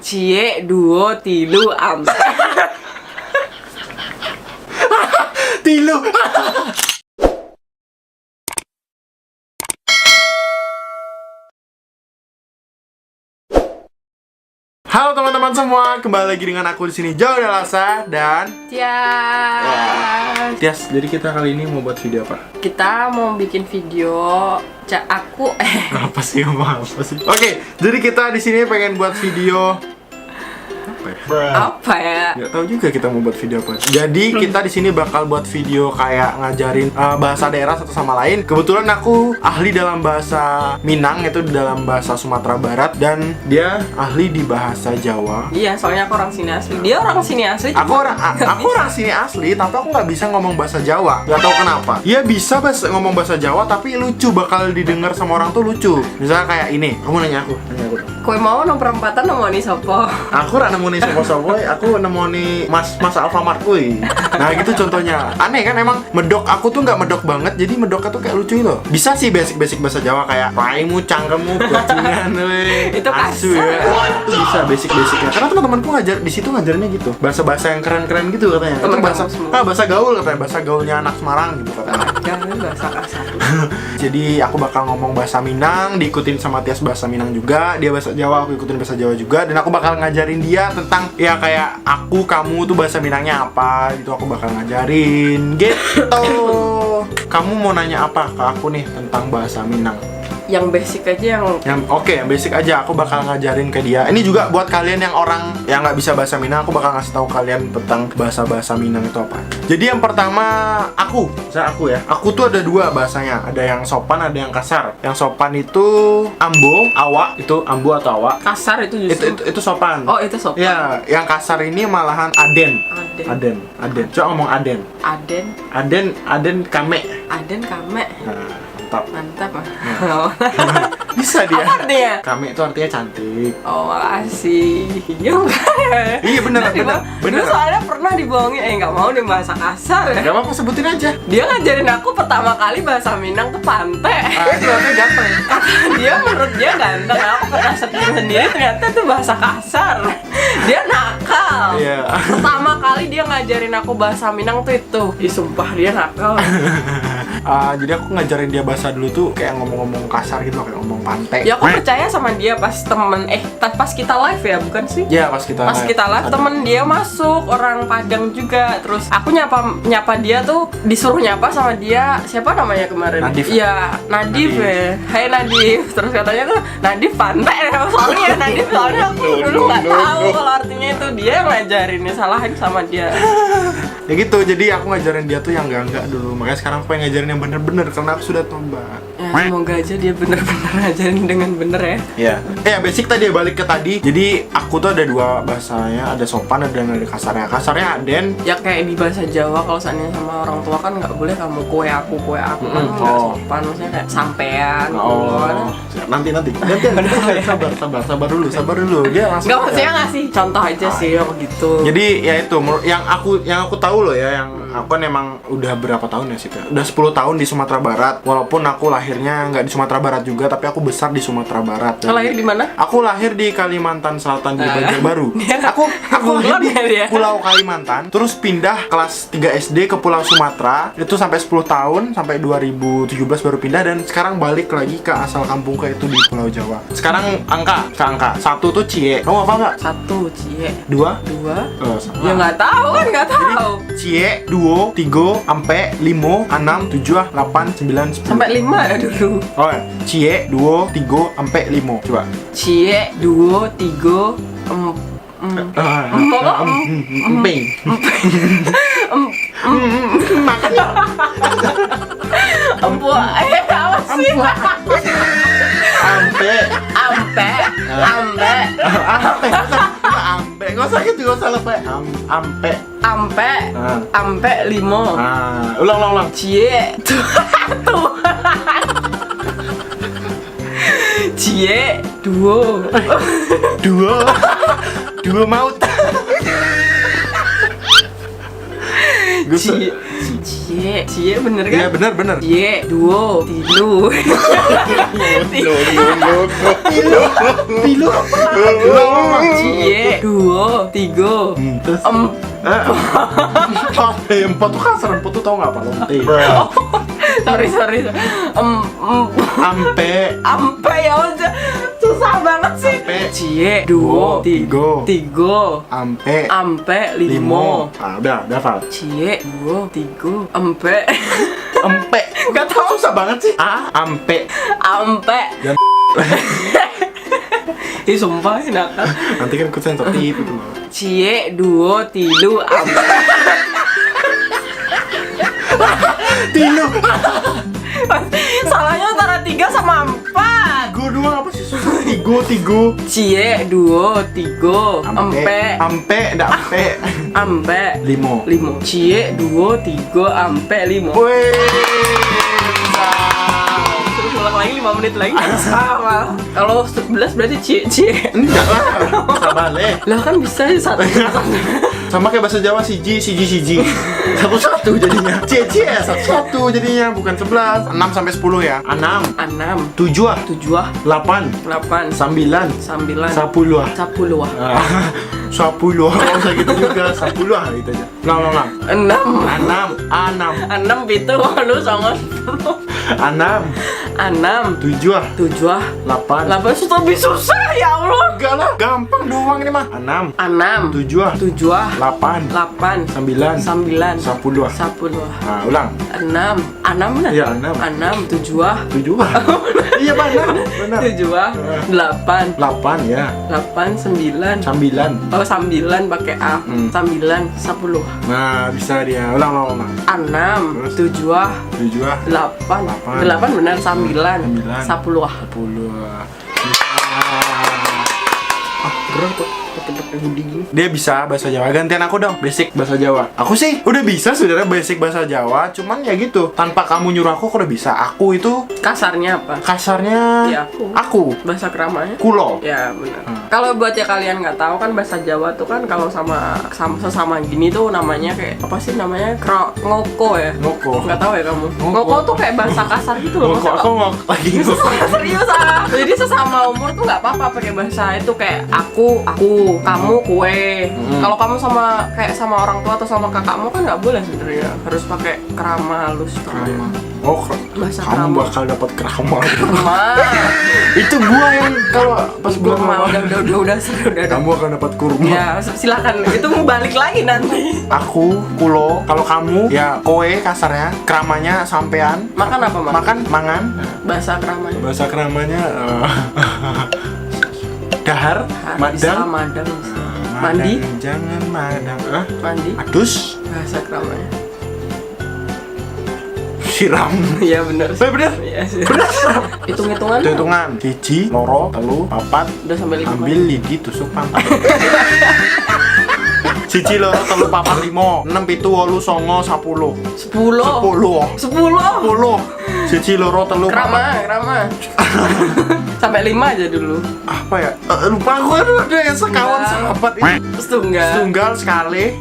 cie, duo, tilu, ampe. Tilu. Halo teman-teman semua, kembali lagi dengan aku di sini Joe Dalasa dan Tias. Tias. Jadi kita kali ini mau buat video apa? Kita mau bikin video Apa sih? Oke, jadi kita di sini pengen buat video apa ya? Gak tahu juga kita mau buat video apa. Jadi kita di sini bakal buat video kayak ngajarin bahasa daerah satu sama lain. Kebetulan aku ahli dalam bahasa Minang, itu dalam bahasa Sumatera Barat, dan dia ahli di bahasa Jawa. Iya, soalnya aku orang sini asli. Dia orang sini asli. Aku orang sini asli, tapi aku nggak bisa ngomong bahasa Jawa. Gak tahu kenapa. Dia bisa ngomong bahasa Jawa, tapi lucu, bakal didengar sama orang tuh lucu. Misalnya kayak ini, kamu nanya aku dong. Kowe mau nang perempatan nemoni sopo? Aku rak nemoni sopo-sopo, aku nemoni Mas Alfamart kuy. Nah gitu contohnya. Aneh kan, emang medok aku tuh nggak medok banget, jadi medoknya tuh kayak lucu loh. Bisa sih basic bahasa Jawa kayak raimu, cangkemmu, bajingan we. Itu asu kasar. ya. Itu bisa basic-basicnya. Karena teman-temanku ngajar di situ, ngajarnya gitu. Bahasa-bahasa yang keren-keren gitu katanya. Itu Temen bahasa kamu semua. bahasa gaul katanya, bahasa gaulnya anak Semarang gitu katanya. Jangan bahasa kasar. Jadi aku bakal ngomong bahasa Minang, diikutin sama Tias bahasa Minang juga. Dia bahasa Jawa, aku ikutin bahasa Jawa juga. Dan aku bakal ngajarin dia tentang ya kayak aku, kamu tuh bahasa Minangnya apa gitu. Aku bakal ngajarin gitu. Kamu mau nanya apa ke aku nih tentang bahasa Minang? Yang basic aja yang basic aja aku bakal ngajarin ke dia. Ini juga buat kalian yang orang yang nggak bisa bahasa Minang, aku bakal ngasih tahu kalian tentang bahasa Minang itu apa. Jadi yang pertama aku ya. Aku tuh ada dua bahasanya. Ada yang sopan, ada yang kasar. Yang sopan itu ambo, awak, itu ambo atau awak. kasar itu justru. Itu sopan. Oh, itu sopan. Ya, yang kasar ini malahan aden. Coba ngomong aden. Aden kame. Aden kame. Nah, Mantap. bisa dia. Apa artinya? Kame itu artinya cantik. Oh, makasih. Iya bener. Dulu soalnya pernah dibohongin, nggak mau nih bahasa kasar ya. Gak apa-apa, sebutin aja. Dia ngajarin aku pertama kali bahasa Minang tuh pante. Itu artinya ganteng. Dia menurut dia ganteng, aku pernah setir sendiri ternyata itu bahasa kasar. Dia nakal. Iya. Pertama kali dia ngajarin aku bahasa Minang tuh itu. Ih, sumpah dia nakal. Jadi aku ngajarin dia bahasa dulu tuh kayak ngomong-ngomong kasar gitu, kayak ngomong pantai. Ya aku percaya sama dia pas pas kita live ya, bukan sih? Ya pas kita live temen dia masuk, orang Padang juga. Terus aku nyapa dia tuh, disuruh nyapa sama dia. Siapa namanya kemarin? Nadif. Iya, Nadif ya. Hai Nadif. Terus katanya tuh Nadif pantai. Soalnya aku dulu nggak tahu kalau artinya itu. Dia ngajarinnya, salahin sama dia. Ya gitu, jadi aku ngajarin dia tuh yang enggak dulu. Makanya sekarang aku pengen ngajarin yang bener-bener karena aku sudah tobat. Ya, semoga aja dia bener-bener ngajarin dengan bener ya. Iya. Basic tadi, balik ke tadi. Jadi aku tuh ada dua bahasanya, ada sopan dan ada kasarnya. Kasarnya aden. Ya kayak di bahasa Jawa kalau seandainya sama orang tua kan nggak boleh kamu kue aku kan nggak sopan, maksudnya kayak sampean. Nanti sabar dulu. Dia langsung. Nggak, maksudnya ngasih contoh aja sih gitu. Jadi ya itu yang aku tahu loh ya, yang aku kan emang udah berapa tahun ya sih, udah 10 tahun di Sumatera Barat. Walaupun aku lahirnya nggak di Sumatera Barat juga, tapi aku besar di Sumatera Barat. Lahir di mana? Aku lahir di Kalimantan Selatan, di Banjarbaru. Aku lahir di Pulau Kalimantan, terus pindah kelas 3 SD ke Pulau Sumatera. Itu sampai 10 tahun, sampai 2017 baru pindah, dan sekarang balik lagi ke asal kampungku, itu di Pulau Jawa. Sekarang angka. Satu tuh cie. Kamu apa enggak? Satu cie. Dua? Ya nggak tahu kan, nggak tahu. Cie, duo, tigo, ampe, limo, anam, 7, 8, 9, 10. Sampai 5 ya dulu. Oh ya, cie, duo, tigo, ampe, limo. Coba. Cie, duo, tigo, Emping. Makanya. Apa sih? Ampe. Nggak usah gitu, nggak usah lebay. Ampe, limo. Ulang. Cie, cie, duo. Duo maut. Cie bener kan? Iya bener. Cie, duo, tilu. Tilu. Cie, duo, tigo, Terus empat tuh kasar, empat tuh tau nggak apa lonte. sorry. Ampe ya udah susah banget sih. Cie, duo, tigo, ampe, limo. Ah, udah hafal. Cie, duo, tigo, ampe. Nggak tahu susah banget sih. Ampe. Jangan. Ih sumpah enak kan. Nanti kan ikut sensitif itu loh. Cie, duo, tilu, ampe. Tilu. Salahnya antara 3 sama 4. Tigo doang apa sih susah? Tigo. Cie, duo, tigo, ampe. Ampe. Limo. Cie, duo, tigo, ampe, limo. Terus ulang lagi 5 menit lagi. Sama. Kalau 11 berarti cie. Enggak lah. Sabale. Lah kan bisa satu. Sama kayak bahasa Jawa siji. Satu jadinya. Cie satu jadinya bukan 11. 6 sampai 10 ya. 6. 7. 8. 9. 10. 9. 10. 10. 10. Kalau usah gitu juga 10 gitu aja. Ulang. 6 pitu lu songo 6. 7. 8. Susah lebih susah ya Allah. Enggak lah, gampang doang ini mah. 6. 7. 8. 9. 10. 10. Nah, ulang. 6 benar? Iya, 6. 7. Iya, benar. 7. 8. 8 ya. 8. 9. 9. Oh 9 pakai A. 9. 10. Nah, bisa dia. Ulang. 6. 7. 8 benar. 9. 10. 10. Berapa? Dia bisa bahasa Jawa. Gantian aku dong, basic bahasa Jawa. Aku sih udah bisa sebenarnya basic bahasa Jawa, cuman ya gitu. Tanpa kamu nyuruh aku udah bisa. Aku itu Kasarnya apa? kasarnya Ya, aku. Bahasa keramanya? Kulo. Ya benar. Kalau buat ya kalian nggak tahu kan bahasa Jawa tuh kan kalau sama sesama gini tuh namanya kayak apa sih namanya? Ngoko ya? Ngoko. Nggak tahu ya kamu? Ngoko. Ngoko tuh kayak bahasa kasar gitu loh. Ngoko, aku ngok lagi ngoko. Serius ah. Jadi sesama umur tuh nggak apa-apa pakai bahasa itu kayak aku, kamu, kue. Kalau kamu sama kayak sama orang tua atau sama kakakmu kan nggak boleh sebenarnya. Harus pakai kerama halus. Kerama. Oh, bahasa kamu kerama. bakal dapat kerama. Kerama. Itu gua yang kalau pas bilang Kurma udah. kamu akan dapat kurma. Ya, silakan. Itu mau balik lagi nanti. Aku, kulo. Kalau kamu, ya kowe kasarnya. Keramanya sampean. Makan apa, Mak? Makan, mangan. Bahasa keramanya. Bahasa keramanya dahar, Bisa madang. madang. Bisa. Mandi. Jangan madang. Mandi. Adus. Bahasa keramanya. Siram. Iya benar. Bener. Iya sih. Hitung-hitungan. Hitungan. Hiji, loro, telu, papat. Udah sampai 5. Ambil lidi tusuk pantat. Siji, loro, telu, papat, 5. 6, 7, 8, 9, 10. 10. 10. Siji, loro, telu, papat. Kerama. Sampai 5 aja dulu. Apa ya? Lupa aku ada yang sekawan sahabat ini. Setunggal kali.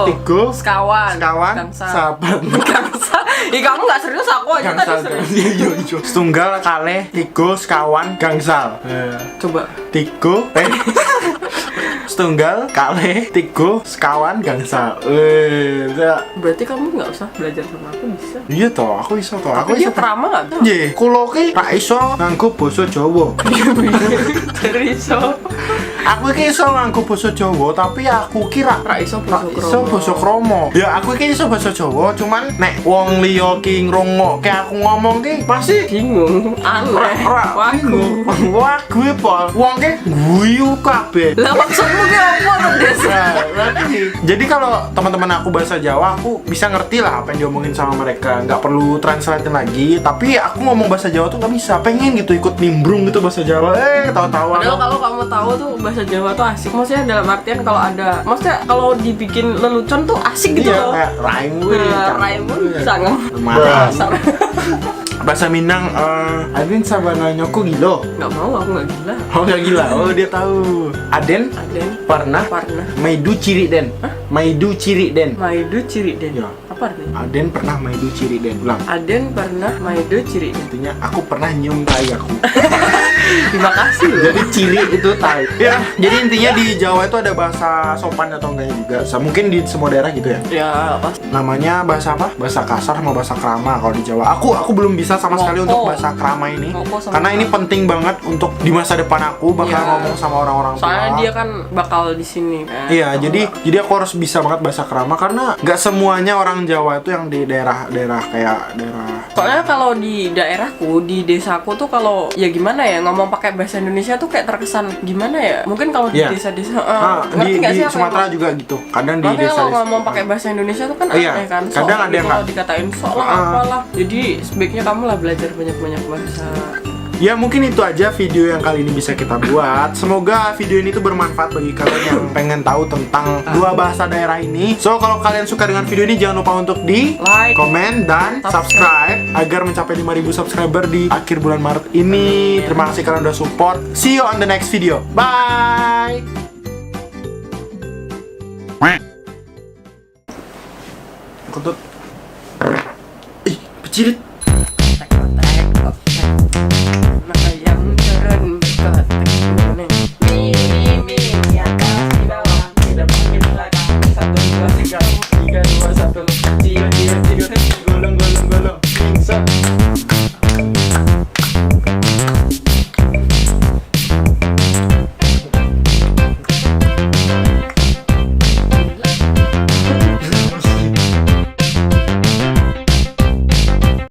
Tigo. Sekawan. Gangsal. Sahabat. Gangsal. Ih kamu nggak serius, aku aja Gangsal. tadi serius. Iya. Setunggal kali, tigo, sekawan, gangsal. Coba. Tigo. Setunggal kali, tigo, sekawan, gangsal. Berarti kamu nggak usah belajar sama aku, bisa. Iya toh, aku iso toh. Aku dia kerama nggak tuh? Nggih, kula ki ra iso nganggo basa Jawa. Serius. Aku iki iso nganggo basa Jawa, tapi aku kira Ra iso basa kromo. Ya aku iki iso basa Jawa, cuman nek wong liya ki ngrungokke aku ngomong ki pasti bingung, aneh. Wagu. Wagu apa? Wong ki guyu kabeh. Lah maksudmu ki apa tuh, Des? Jadi kalau teman-teman aku bahasa Jawa, aku bisa ngerti lah apa yang diomongin sama mereka. Nggak perlu translate lagi. Tapi aku ngomong bahasa Jawa tuh nggak bisa. Pengen gitu ikut nimbrung gitu bahasa Jawa. Tahu-tahu. Padahal kalau kamu tahu tuh bahasa Jawa tuh asik. Maksudnya dalam artian kalau ada, maksudnya kalau dibikin lelucon tuh asik gitu iya, loh. kayak rhyme Raimun bisa Marah. Bahasa Minang, Aden sabana nyoko gilo. Nggak mau, aku nggak gila. Oh nggak gila, oh dia tahu. Aden Aden pernah maidu ciri den. Maidu ciri den. maidu ciri den. Ya. Apa artinya? Aden pernah maidu ciri den. Ulang. Aden pernah maidu ciri den. Artinya aku pernah nyium tai aku. Terima kasih loh. Jadi ciri itu tai. Ya, jadi intinya di Jawa itu ada bahasa sopan atau enggaknya juga. Mungkin di semua daerah gitu ya. Ya pas. Namanya bahasa apa? Bahasa kasar sama bahasa krama kalau di Jawa. Aku belum bisa sama sekali Ngoko. untuk bahasa krama ini. Ngoko sama Karena ini krama. penting banget untuk di masa depan aku bakal Iya. ngomong sama orang-orang tua. Soalnya dia kan bakal di sini kan. Iya, Aku jadi nggak- aku harus bisa banget bahasa krama karena nggak semuanya orang Jawa itu yang di daerah-daerah kayak daerah. Soalnya kalau di daerahku, di desaku tuh kalau ya gimana ya ngomong pakai bahasa Indonesia tuh kayak terkesan gimana ya? Mungkin kalau di Iya. desa-desa, Di, nggak di sih apa Sumatera yang- juga gitu. Kadang di Makanya desa. kalau ngomong pakai bahasa Indonesia tuh kan Iya, aneh kan. kadang ada yang kalau nggak- dikatain sok lah apalah. Jadi sebaiknya kamu lah belajar banyak-banyak bahasa. Ya mungkin itu aja video yang kali ini bisa kita buat. Semoga video ini tuh bermanfaat bagi kalian yang pengen tahu tentang dua bahasa daerah ini. So kalau kalian suka dengan video ini jangan lupa untuk di Like, komen dan subscribe agar mencapai 5.000 subscriber di akhir bulan Maret ini. Terima kasih kalian udah support. See you on the next video. Bye. Kentut. Ih, pecirit. Tek, tek, tek.